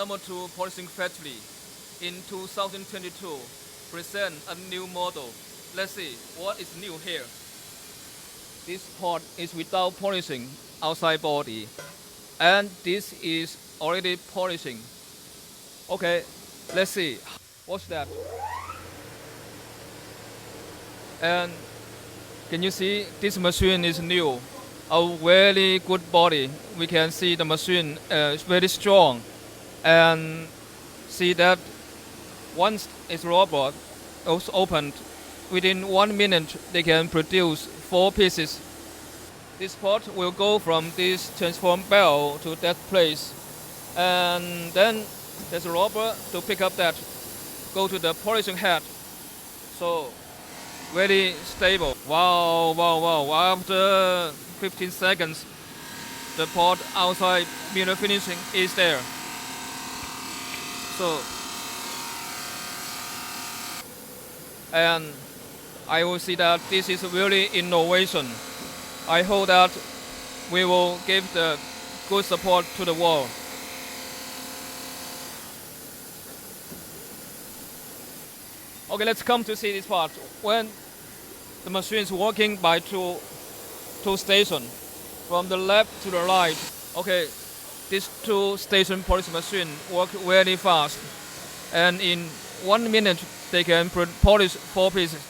No.2 polishing factory in 2022 present a new model. Let's see what is new here. This part is without polishing outside body, and this is already polishing. Okay, let's see. What's that? And can you see this machine is new? A very good body. We can see the machine is very strong, and see that once its robot is opened, within 1 minute they can produce 4 pieces. This pot will go from this transform bell to that place, and then there's a robot to pick up that, go to the polishing head. So very stable. Wow, wow, wow. After 15 seconds, the pot outside mirror finishing is there. So, and I will see that this is really innovation. I hope that we will give the good support to the world. Okay, let's come to see this part. When the machine is working by two stations, from the left to the right. Okay, these 2 station polish machine work very fast, and in 1 minute they can polish 4 pieces.